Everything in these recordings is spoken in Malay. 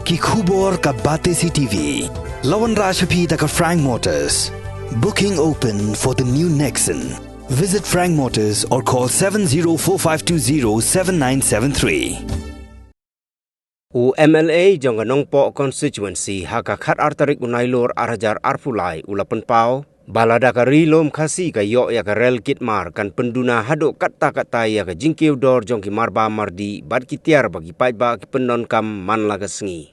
ki khubor ka bate CTV. Lawan Rashaphi taka Frank Motors. Booking open for the new Nexon. Visit Frank Motors or call 7045207973. U MLA jong Nongpo constituency haka khat artarik unailor arajar arpulai ulapan pau balada ka rilom khasi ka yo ya ka rel kitmar kan penduna hadok kata ya ka jingkiu dor jong ki marba mardi bad kitiar bagi paiba ki pendon kam man laga sengi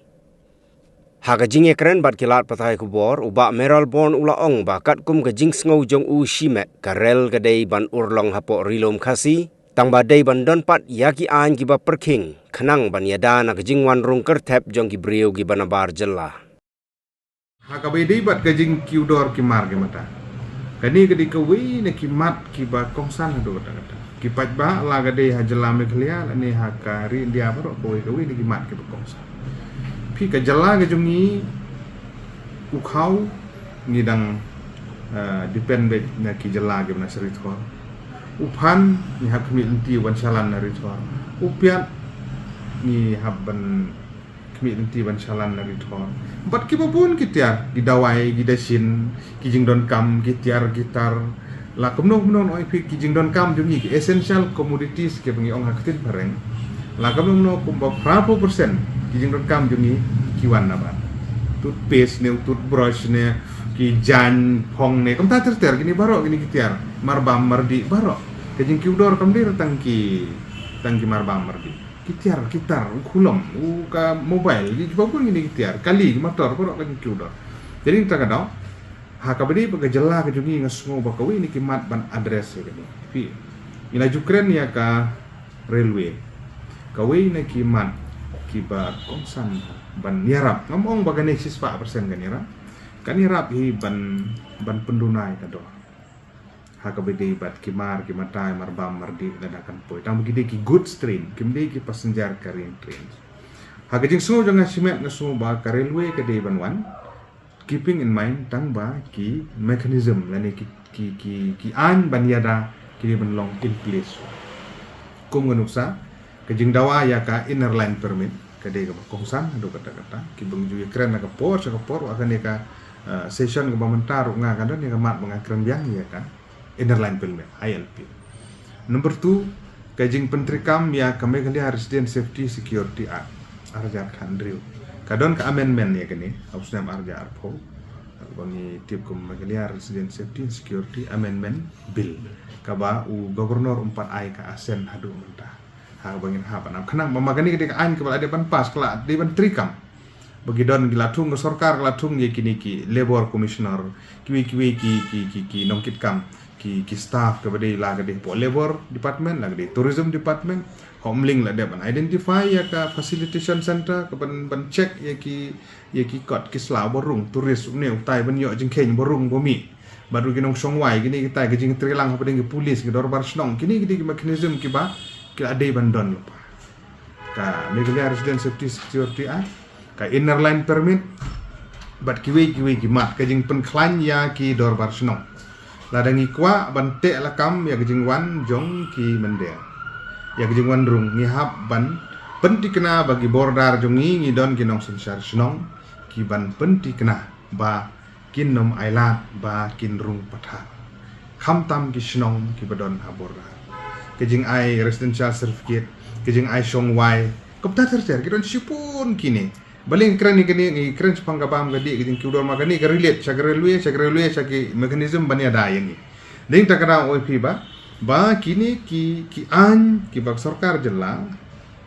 haka jinge keren bad kilat patai kubor uba meral born ula ong ba kat kum ka jing sngo jong u shimet ka rel ka dei ban urlong hapo rilom khasi tang ba dei ban don pat yaki an ki ba perking khanang ban yada na kajing wan rung kertep jong ki brio ki banabar jella hakabai dei bat kajing kiudor ki mar ki mata kani kadi kawi ne ki mat ki ba kongsan hado kata ki pat ba la ga dei hajela me khlia ne hakari dia baro boy kawi ne ki mat ki ba kongsan pi ka jella ga jungi u khau ni dang depend be na ki jella ki na seri thor upan ni hak mi inti wan salan na ri thor upiat ni habban kami nanti ban salan dari thor bat ki babun kitiar di dawai di dasin ki jing don kam kitiar gitar la kumnon oi pi ki jing don kam jungi ki essential commodities ke bengi ong haktin bareng la kumnon kumba prapo persen ki jing don kam jungi kiwan na ba toothpaste ne toothbrush ne ki jan phong ne kam ta ter gini baro gini kitiar marbam mardi baro ke jing kiudor kam dir tangki marbam mardi kitiar gitar kulom ka mobile di babun ini kitiar kali motor ko kan kiudor jadi kita kadang hakabedi baga jela ka jungi ngasngo bakawi ini kimat ban address ya ni pi ila jukren ya ka railway kawi na kimat kiba kongsan ban nirap ngomong baga nesis 4% kan nirap hi ban pendunai kado hakabedi bat kimar kimatai marbam mardi dadakan poi tang begide ki goods train kimde ki passenger carrying train hakajing so jangan simet ngaso ba ka railway ka dei banwan keeping in mind tang ba ki mechanism lani ki an banyada ki ban long in place kum nganuksa kajing dawa ya ka inner line permit ka dei ka kongsan do kata ki bangju kren ka por akan ya ka session ka bamantar nga kan ya ka mat mangakran yang ya kan inner line permit ILP. Number 2, kajing pentrikam ya kami kali Resident Safety Security Act Arjar Khandriu. Kadon ka amendment ya kini, harusnya Arjar Arpo. Bagi tip kum kali Resident Safety Security Amendment Bill. Kaba u gubernur 4 ka asen hadu mentah. Ha bangin ha panam kenang mamagani ketika ain kepala depan pas kala depan trikam. Bagi don gilatung sorkar gilatung ye kini ki labor commissioner kiwi ki nongkit kam ki staff kepada laga de labor department laga de tourism department homeling la de ban identify ya ka facilitation center ke ban check ya ki kot ki sla borung turis ne utai ban yo jing keng borung bomi baru ginong songwai gini kita gajing trilang apa dengan polis ke dorbar snong kini gidi mechanism ki ba ki ade ban don lupa ka Meghalaya Resident Safety Security Act ka inner line permit bat kiwi mat kajing penklan ya ki dorbar snong ladangi kwa bante lakam ya gejing wan jong ki mendea ya gejing wan rung ni hab ban penti kena bagi bordar jongi ngidon ginong sensar snong ki ban penti kena ba kin nom ailat ba kin rung patha kham tam ki snong ki badon ha bordar gejing ai residential certificate gejing ai song wai kopta tercer kidon sipun kini baling keren ni keren sepang kabam gadi giding kiudor magani ka relate sa railway sa mechanism bani ada yang ni ding takara oi pi ba kini ki an ki bak sarkar jella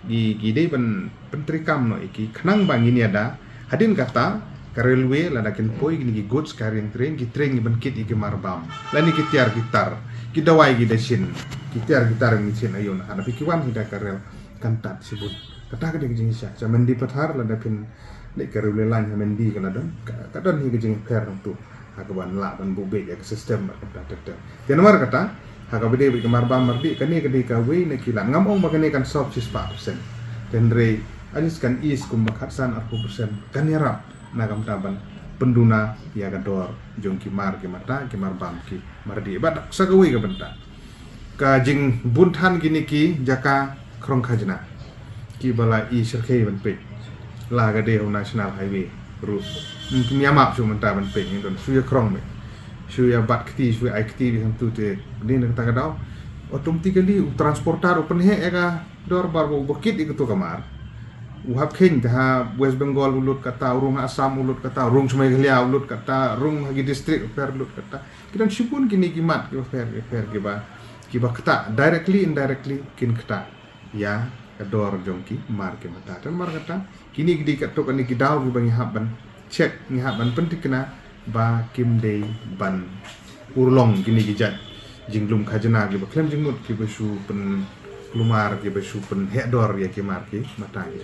di dei ban pentrikam no iki khnang bang ini ada hadin kata ka railway ladakin poi gini ki goods carrying train ki train ban kit iki marbam lani ki tiar gitar ki dawai gi dasin ki tiar gitar ni sin ayon ana pi kiwan hida ka rel kantat sibut kata ka ding sya mendi pathar la dapin nek karule lan mendi kana don kadon hi gejing per tu hakaban la ban bube ya sistem kata kata tenmar kata hakabede bi kamar bam mardi kani kadi ka we ne kilan ngamong magane kan sob 6% tenre anis kan is kum bakatsan 40% kan yarap nagam taban penduna ya gador jong kimar ki mata kimar bam ki mardi badak sagawe ka benta ka jing buntan gini ki jaka krong khajna ki bala i serkei ban pe la ga de national highway route mi amap chu menta ban peng don su ya krong me su ya bat kti su ai kti bi tu te ni nak ta dau automatically transportar open he ega dor bar bo bukit ikut kamar uhap khen ha West Bengal ulut kata urung Assam ulut kata urung Sumailia ulut kata urung hagi district per ulut kata kidan sipun kini kimat ke per kiba kata directly indirectly kin kata ya dor jongki mar ke mata dan mar kata kini di katok ani kidau ki bangi haban check ni haban penting kena ba kim day ban urlong kini gijat jinglum khajana ki ba klem jingut ki besu pen lumar ki besu pen hedor ya ki mar ki mata ki